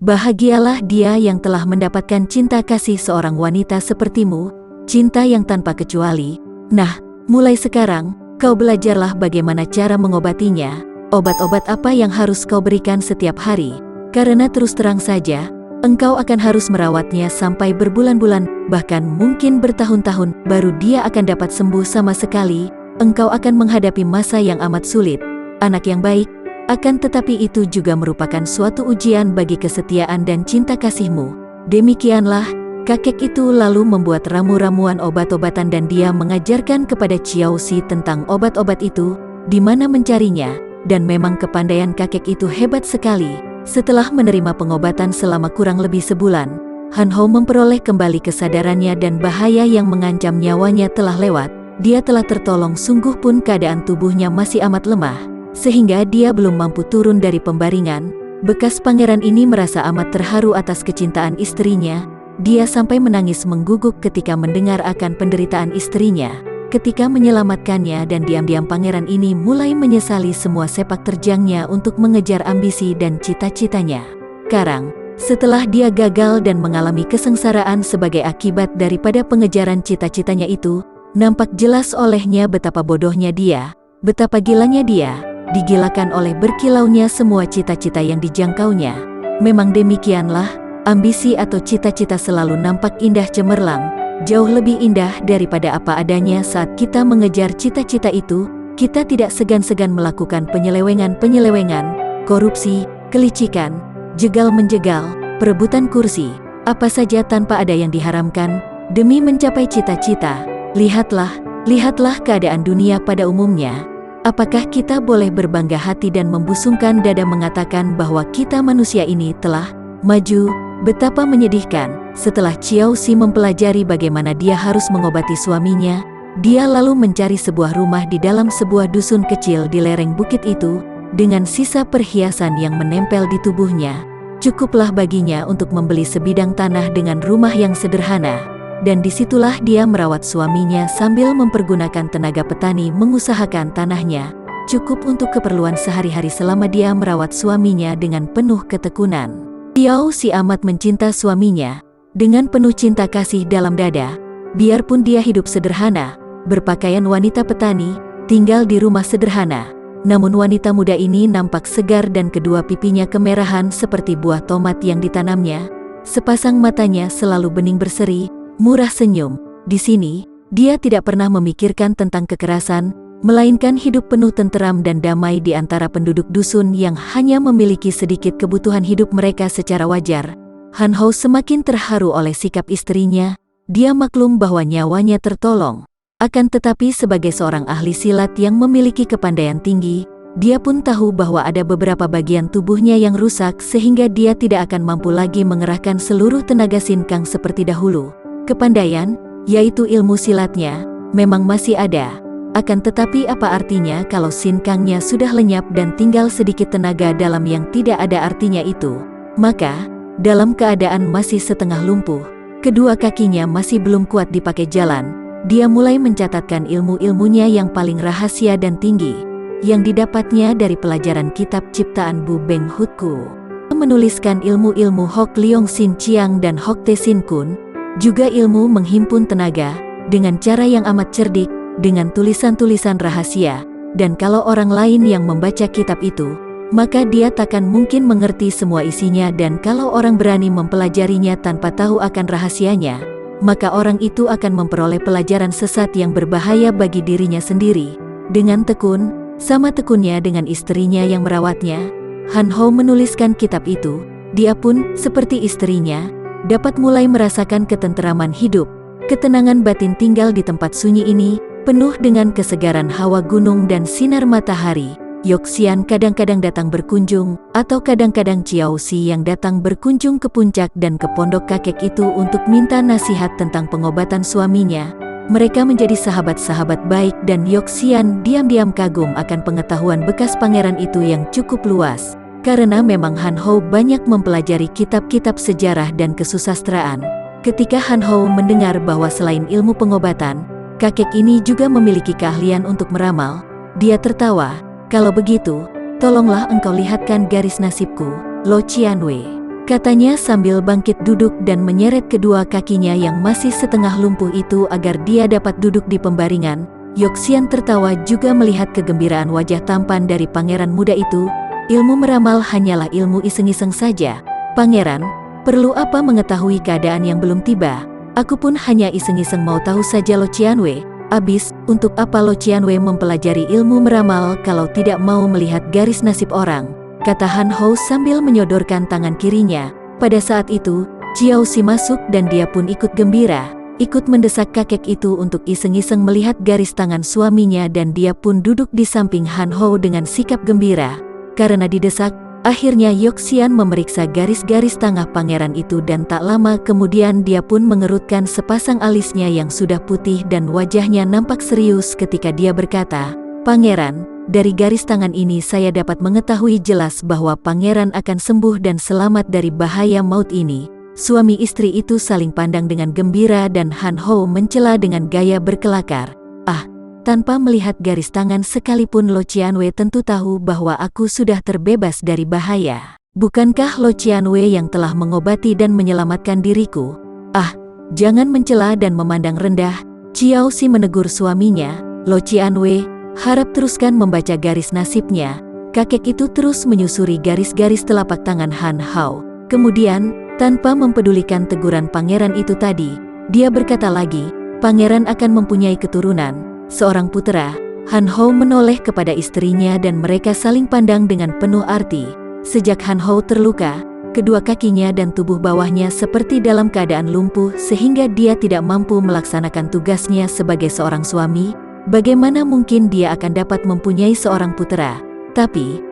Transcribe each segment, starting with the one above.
Bahagialah dia yang telah mendapatkan cinta kasih seorang wanita sepertimu, cinta yang tanpa kecuali. Nah, mulai sekarang, kau belajarlah bagaimana cara mengobatinya, obat-obat apa yang harus kau berikan setiap hari, karena terus terang saja, engkau akan harus merawatnya sampai berbulan-bulan, bahkan mungkin bertahun-tahun, baru dia akan dapat sembuh sama sekali. Engkau akan menghadapi masa yang amat sulit, anak yang baik. Akan tetapi itu juga merupakan suatu ujian bagi kesetiaan dan cinta kasihmu. Demikianlah, kakek itu lalu membuat ramu-ramuan obat-obatan dan dia mengajarkan kepada Xiao Xi tentang obat-obat itu, di mana mencarinya, dan memang kepandaian kakek itu hebat sekali. Setelah menerima pengobatan selama kurang lebih sebulan, Han Ho memperoleh kembali kesadarannya dan bahaya yang mengancam nyawanya telah lewat. Dia telah tertolong, sungguh pun keadaan tubuhnya masih amat lemah, sehingga dia belum mampu turun dari pembaringan. Bekas pangeran ini merasa amat terharu atas kecintaan istrinya. Dia sampai menangis mengguguk ketika mendengar akan penderitaan istrinya, ketika menyelamatkannya, dan diam-diam pangeran ini mulai menyesali semua sepak terjangnya untuk mengejar ambisi dan cita-citanya. Sekarang, setelah dia gagal dan mengalami kesengsaraan sebagai akibat daripada pengejaran cita-citanya itu, nampak jelas olehnya betapa bodohnya dia, betapa gilanya dia, digilakan oleh berkilaunya semua cita-cita yang dijangkaunya. Memang demikianlah, ambisi atau cita-cita selalu nampak indah cemerlang, jauh lebih indah daripada apa adanya. Saat kita mengejar cita-cita itu, kita tidak segan-segan melakukan penyelewengan, korupsi, kelicikan, jegal-menjegal, perebutan kursi, apa saja tanpa ada yang diharamkan, demi mencapai cita-cita. Lihatlah keadaan dunia pada umumnya. Apakah kita boleh berbangga hati dan membusungkan dada mengatakan bahwa kita manusia ini telah maju? Betapa menyedihkan. Setelah Xiao Xi mempelajari bagaimana dia harus mengobati suaminya, dia lalu mencari sebuah rumah di dalam sebuah dusun kecil di lereng bukit itu, dengan sisa perhiasan yang menempel di tubuhnya. Cukuplah baginya untuk membeli sebidang tanah dengan rumah yang sederhana, dan disitulah dia merawat suaminya sambil mempergunakan tenaga petani mengusahakan tanahnya, cukup untuk keperluan sehari-hari selama dia merawat suaminya dengan penuh ketekunan. Xiao Xi amat mencinta suaminya, dengan penuh cinta kasih dalam dada. Biarpun dia hidup sederhana, berpakaian wanita petani, tinggal di rumah sederhana, namun wanita muda ini nampak segar dan kedua pipinya kemerahan seperti buah tomat yang ditanamnya. Sepasang matanya selalu bening berseri, murah senyum. Di sini, dia tidak pernah memikirkan tentang kekerasan, melainkan hidup penuh tenteram dan damai di antara penduduk dusun yang hanya memiliki sedikit kebutuhan hidup mereka secara wajar. Han Ho semakin terharu oleh sikap istrinya. Dia maklum bahwa nyawanya tertolong. Akan tetapi sebagai seorang ahli silat yang memiliki kepandaian tinggi, dia pun tahu bahwa ada beberapa bagian tubuhnya yang rusak sehingga dia tidak akan mampu lagi mengerahkan seluruh tenaga sinkang seperti dahulu. Kepandaian, yaitu ilmu silatnya, memang masih ada. Akan tetapi apa artinya kalau sinkangnya sudah lenyap dan tinggal sedikit tenaga dalam yang tidak ada artinya itu? Maka, dalam keadaan masih setengah lumpuh, kedua kakinya masih belum kuat dipakai jalan, dia mulai mencatatkan ilmu-ilmunya yang paling rahasia dan tinggi, yang didapatnya dari pelajaran kitab ciptaan Bu Beng Hutku. Menuliskan ilmu-ilmu Hok Leong Sin Chiang dan Hok Te Sin Kun, juga ilmu menghimpun tenaga, dengan cara yang amat cerdik, dengan tulisan-tulisan rahasia, dan kalau orang lain yang membaca kitab itu, maka dia takkan mungkin mengerti semua isinya, dan kalau orang berani mempelajarinya tanpa tahu akan rahasianya, maka orang itu akan memperoleh pelajaran sesat yang berbahaya bagi dirinya sendiri. Dengan tekun, sama tekunnya dengan istrinya yang merawatnya, Han Ho menuliskan kitab itu. Dia pun, seperti istrinya, dapat mulai merasakan ketenteraman hidup, ketenangan batin tinggal di tempat sunyi ini, penuh dengan kesegaran hawa gunung dan sinar matahari. Yoxian kadang-kadang datang berkunjung, atau kadang-kadang Xiao Xi yang datang berkunjung ke puncak dan ke pondok kakek itu untuk minta nasihat tentang pengobatan suaminya. Mereka menjadi sahabat-sahabat baik dan Yoxian diam-diam kagum akan pengetahuan bekas pangeran itu yang cukup luas. Karena memang Han Ho banyak mempelajari kitab-kitab sejarah dan kesusastraan. Ketika Han Ho mendengar bahwa selain ilmu pengobatan, kakek ini juga memiliki keahlian untuk meramal, dia tertawa. Kalau begitu, tolonglah engkau lihatkan garis nasibku, Lo Qianwei. katanya sambil bangkit duduk dan menyeret kedua kakinya yang masih setengah lumpuh itu agar dia dapat duduk di pembaringan. Yoxian tertawa juga melihat kegembiraan wajah tampan dari pangeran muda itu. Ilmu meramal hanyalah ilmu iseng-iseng saja. Pangeran, perlu apa mengetahui keadaan yang belum tiba? Aku pun hanya iseng-iseng mau tahu saja Lo Qianwei. Abis, untuk apa Lo Qianwei mempelajari ilmu meramal kalau tidak mau melihat garis nasib orang? Kata Han Hou sambil menyodorkan tangan kirinya. Pada saat itu, Qiao Xi masuk dan dia pun ikut gembira. Ikut mendesak kakek itu untuk iseng-iseng melihat garis tangan suaminya dan dia pun duduk di samping Han Hou dengan sikap gembira. Karena didesak, akhirnya Yoxian memeriksa garis-garis tangan pangeran itu dan tak lama kemudian dia pun mengerutkan sepasang alisnya yang sudah putih dan wajahnya nampak serius ketika dia berkata, "Pangeran, dari garis tangan ini saya dapat mengetahui jelas bahwa pangeran akan sembuh dan selamat dari bahaya maut ini." Suami istri itu saling pandang dengan gembira dan Han Hou mencela dengan gaya berkelakar. Tanpa melihat garis tangan sekalipun Lo Qianwei tentu tahu bahwa aku sudah terbebas dari bahaya. Bukankah Lo Qianwei yang telah mengobati dan menyelamatkan diriku? Jangan mencela dan memandang rendah. Qiao Xi menegur suaminya. Lo Qianwei, harap teruskan membaca garis nasibnya. Kakek itu terus menyusuri garis-garis telapak tangan Han Hou. Kemudian, tanpa mempedulikan teguran pangeran itu tadi, dia berkata lagi, "Pangeran akan mempunyai keturunan, seorang putera." Han Hou menoleh kepada istrinya dan mereka saling pandang dengan penuh arti. Sejak Han Hou terluka, kedua kakinya dan tubuh bawahnya seperti dalam keadaan lumpuh sehingga dia tidak mampu melaksanakan tugasnya sebagai seorang suami. Bagaimana mungkin dia akan dapat mempunyai seorang putera? Tapi,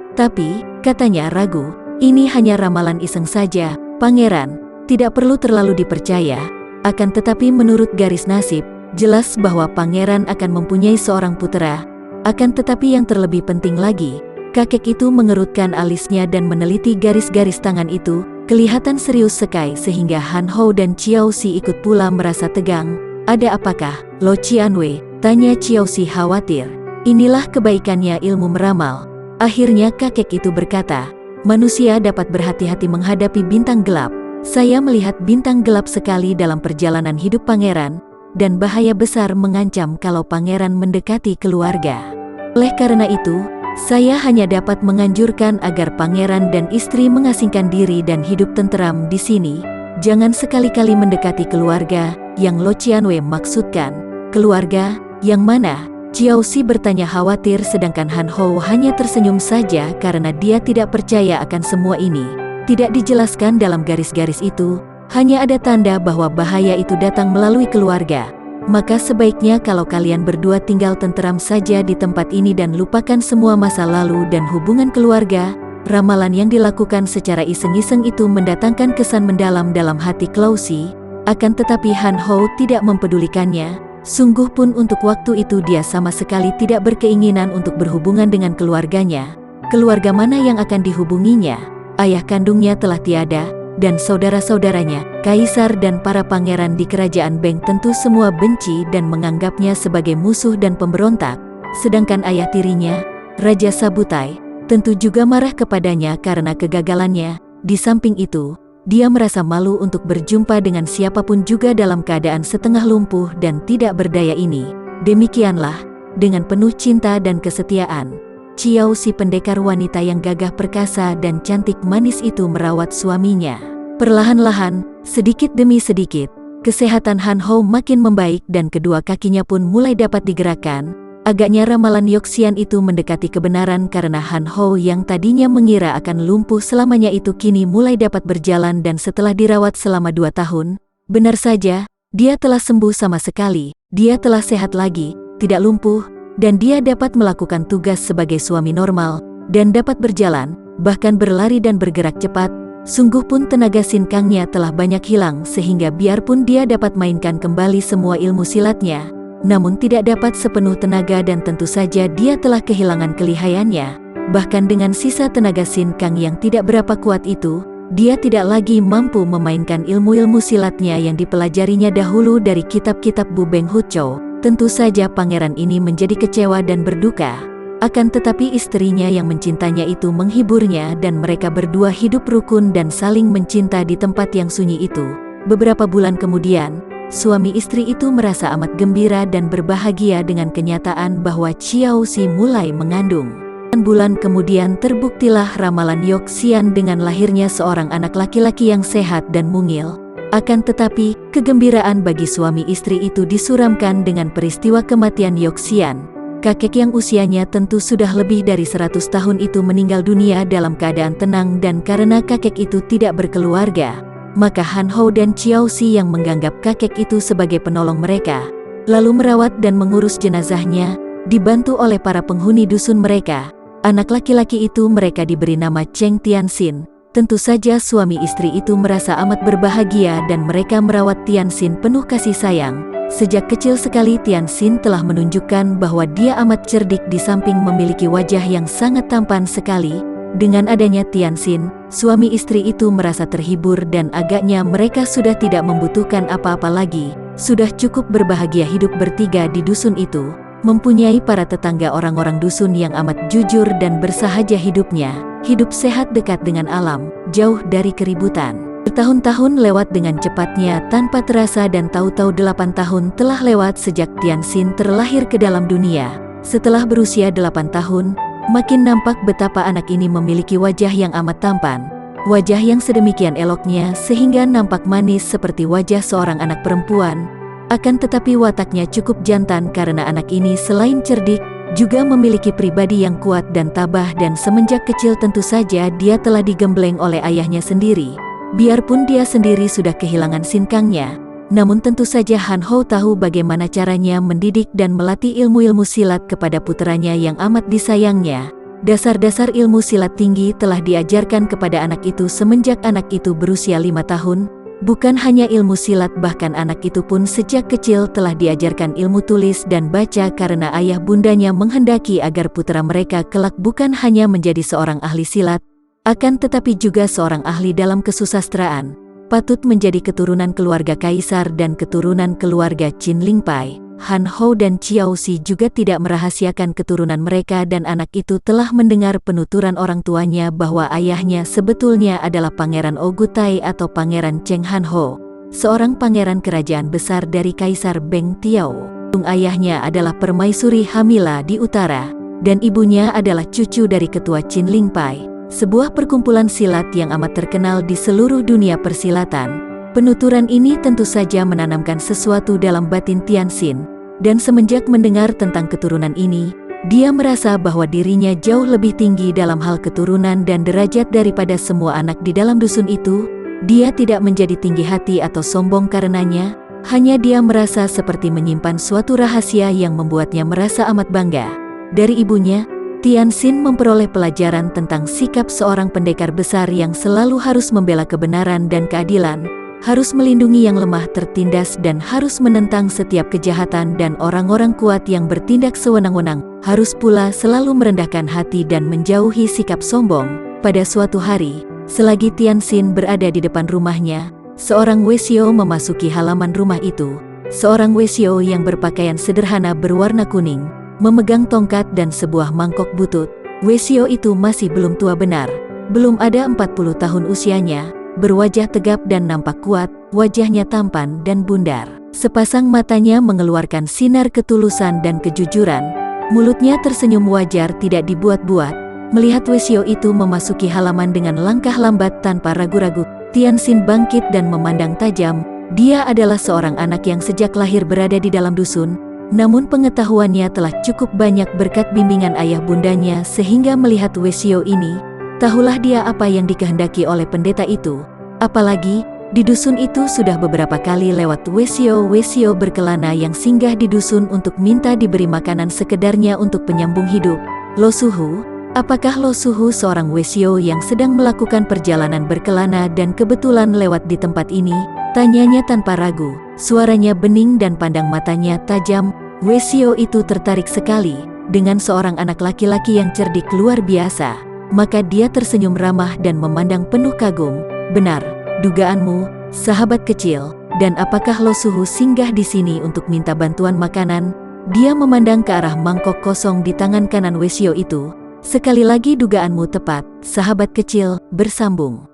katanya ragu, "Ini hanya ramalan iseng saja, Pangeran, tidak perlu terlalu dipercaya. Akan tetapi menurut garis nasib, jelas bahwa pangeran akan mempunyai seorang putera. Akan tetapi yang terlebih penting lagi," kakek itu mengerutkan alisnya dan meneliti garis-garis tangan itu, kelihatan serius sekali sehingga Han Hou dan Qiao Xi ikut pula merasa tegang. "Ada apakah, Lo Qianwei?" tanya Qiao Xi khawatir. "Inilah kebaikannya ilmu meramal." Akhirnya kakek itu berkata, "Manusia dapat berhati-hati menghadapi bintang gelap. Saya melihat bintang gelap sekali dalam perjalanan hidup pangeran, dan bahaya besar mengancam kalau pangeran mendekati keluarga. Oleh karena itu, saya hanya dapat menganjurkan agar pangeran dan istri mengasingkan diri dan hidup tenteram di sini. Jangan sekali-kali mendekati keluarga." Yang Lo Qianwei maksudkan, "Keluarga yang mana?" Qiao Xi bertanya khawatir sedangkan Han Hou hanya tersenyum saja karena dia tidak percaya akan semua ini. Tidak dijelaskan dalam garis-garis itu, hanya ada tanda bahwa bahaya itu datang melalui keluarga. Maka sebaiknya kalau kalian berdua tinggal tenteram saja di tempat ini dan lupakan semua masa lalu dan hubungan keluarga. Ramalan yang dilakukan secara iseng-iseng itu mendatangkan kesan mendalam dalam hati Qiao Xi. Akan tetapi Han Hou tidak mempedulikannya. Sungguh pun untuk waktu itu dia sama sekali tidak berkeinginan untuk berhubungan dengan keluarganya. Keluarga mana yang akan dihubunginya? Ayah kandungnya telah tiada, dan saudara-saudaranya, kaisar dan para pangeran di kerajaan Beng tentu semua benci dan menganggapnya sebagai musuh dan pemberontak. Sedangkan ayah tirinya, Raja Sabutai, tentu juga marah kepadanya karena kegagalannya. Di samping itu, dia merasa malu untuk berjumpa dengan siapapun juga dalam keadaan setengah lumpuh dan tidak berdaya ini. Demikianlah, dengan penuh cinta dan kesetiaan, Qiao Xi pendekar wanita yang gagah perkasa dan cantik manis itu merawat suaminya. Perlahan-lahan, sedikit demi sedikit, kesehatan Han Hou makin membaik dan kedua kakinya pun mulai dapat digerakkan. Agaknya ramalan Yoxian itu mendekati kebenaran karena Han Hou yang tadinya mengira akan lumpuh selamanya itu kini mulai dapat berjalan dan setelah dirawat selama 2 tahun, benar saja, dia telah sembuh sama sekali, dia telah sehat lagi, tidak lumpuh, dan dia dapat melakukan tugas sebagai suami normal, dan dapat berjalan, bahkan berlari dan bergerak cepat. Sungguh pun tenaga sinkangnya telah banyak hilang sehingga biarpun dia dapat mainkan kembali semua ilmu silatnya, namun tidak dapat sepenuh tenaga dan tentu saja dia telah kehilangan kelihayannya. Bahkan dengan sisa tenaga sinkang yang tidak berapa kuat itu, dia tidak lagi mampu memainkan ilmu-ilmu silatnya yang dipelajarinya dahulu dari kitab-kitab Bu Beng Huchou. Tentu saja pangeran ini menjadi kecewa dan berduka. Akan tetapi istrinya yang mencintanya itu menghiburnya dan mereka berdua hidup rukun dan saling mencinta di tempat yang sunyi itu. Beberapa bulan kemudian, suami istri itu merasa amat gembira dan berbahagia dengan kenyataan bahwa Xiaoxi mulai mengandung. Bulan kemudian terbuktilah ramalan Yoxian dengan lahirnya seorang anak laki-laki yang sehat dan mungil. Akan tetapi, kegembiraan bagi suami istri itu disuramkan dengan peristiwa kematian Yoxian. Kakek yang usianya tentu sudah lebih dari 100 tahun itu meninggal dunia dalam keadaan tenang dan karena kakek itu tidak berkeluarga, maka Han Ho dan Xiaoxi yang menganggap kakek itu sebagai penolong mereka, lalu merawat dan mengurus jenazahnya, dibantu oleh para penghuni dusun mereka. Anak laki-laki itu mereka diberi nama Cheng Tianxin. Tentu saja suami istri itu merasa amat berbahagia dan mereka merawat Tianxin penuh kasih sayang. Sejak kecil sekali Tianxin telah menunjukkan bahwa dia amat cerdik di samping memiliki wajah yang sangat tampan sekali. Dengan adanya Tianxin, suami istri itu merasa terhibur dan agaknya mereka sudah tidak membutuhkan apa-apa lagi. Sudah cukup berbahagia hidup bertiga di dusun itu, mempunyai para tetangga orang-orang dusun yang amat jujur dan bersahaja hidupnya, hidup sehat dekat dengan alam, jauh dari keributan. Bertahun-tahun lewat dengan cepatnya tanpa terasa dan tahu-tahu 8 tahun telah lewat sejak Tianxin terlahir ke dalam dunia. Setelah berusia 8 tahun, makin nampak betapa anak ini memiliki wajah yang amat tampan. Wajah yang sedemikian eloknya sehingga nampak manis seperti wajah seorang anak perempuan. Akan tetapi wataknya cukup jantan karena anak ini selain cerdik, juga memiliki pribadi yang kuat dan tabah dan semenjak kecil tentu saja dia telah digembleng oleh ayahnya sendiri. Biarpun dia sendiri sudah kehilangan sinkangnya, namun tentu saja Han Ho tahu bagaimana caranya mendidik dan melatih ilmu-ilmu silat kepada puteranya yang amat disayangnya. Dasar-dasar ilmu silat tinggi telah diajarkan kepada anak itu semenjak anak itu berusia 5 tahun. Bukan hanya ilmu silat, bahkan anak itu pun sejak kecil telah diajarkan ilmu tulis dan baca karena ayah bundanya menghendaki agar putra mereka kelak bukan hanya menjadi seorang ahli silat, akan tetapi juga seorang ahli dalam kesusastraan, patut menjadi keturunan keluarga kaisar dan keturunan keluarga Qin Lingpai. Han Ho dan Xiaoxi juga tidak merahasiakan keturunan mereka dan anak itu telah mendengar penuturan orang tuanya bahwa ayahnya sebetulnya adalah Pangeran Ogutai atau Pangeran Cheng Han Ho, seorang pangeran kerajaan besar dari Kaisar Beng Tiao. Ayahnya adalah permaisuri Hamila di utara, dan ibunya adalah cucu dari ketua Qin Lingpai, sebuah perkumpulan silat yang amat terkenal di seluruh dunia persilatan. Penuturan ini tentu saja menanamkan sesuatu dalam batin Tianxin, dan semenjak mendengar tentang keturunan ini, dia merasa bahwa dirinya jauh lebih tinggi dalam hal keturunan dan derajat daripada semua anak di dalam dusun itu. Dia tidak menjadi tinggi hati atau sombong karenanya, hanya dia merasa seperti menyimpan suatu rahasia yang membuatnya merasa amat bangga. Dari ibunya, Tianxin memperoleh pelajaran tentang sikap seorang pendekar besar yang selalu harus membela kebenaran dan keadilan, harus melindungi yang lemah tertindas dan harus menentang setiap kejahatan dan orang-orang kuat yang bertindak sewenang-wenang, harus pula selalu merendahkan hati dan menjauhi sikap sombong. Pada suatu hari, selagi Tianxin berada di depan rumahnya, seorang Weisio memasuki halaman rumah itu. Seorang Weisio yang berpakaian sederhana berwarna kuning, memegang tongkat dan sebuah mangkok butut. Weisio itu masih belum tua benar, belum ada 40 tahun usianya, berwajah tegap dan nampak kuat, wajahnya tampan dan bundar. Sepasang matanya mengeluarkan sinar ketulusan dan kejujuran, mulutnya tersenyum wajar tidak dibuat-buat. Melihat Weisio itu memasuki halaman dengan langkah lambat tanpa ragu-ragu, Tianxin bangkit dan memandang tajam. Dia adalah seorang anak yang sejak lahir berada di dalam dusun, namun pengetahuannya telah cukup banyak berkat bimbingan ayah bundanya sehingga melihat Weisio ini, tahulah dia apa yang dikehendaki oleh pendeta itu. Apalagi, di dusun itu sudah beberapa kali lewat Weisio berkelana yang singgah di dusun untuk minta diberi makanan sekedarnya untuk penyambung hidup. Lo Suhu, apakah Lo Suhu seorang Weisio yang sedang melakukan perjalanan berkelana dan kebetulan lewat di tempat ini? Tanyanya tanpa ragu, suaranya bening dan pandang matanya tajam. Weisio itu tertarik sekali dengan seorang anak laki-laki yang cerdik luar biasa. Maka dia tersenyum ramah dan memandang penuh kagum. Benar, dugaanmu, sahabat kecil, dan apakah Lo Suhu singgah di sini untuk minta bantuan makanan? Dia memandang ke arah mangkok kosong di tangan kanan Wesio itu. Sekali lagi dugaanmu tepat, sahabat kecil, bersambung.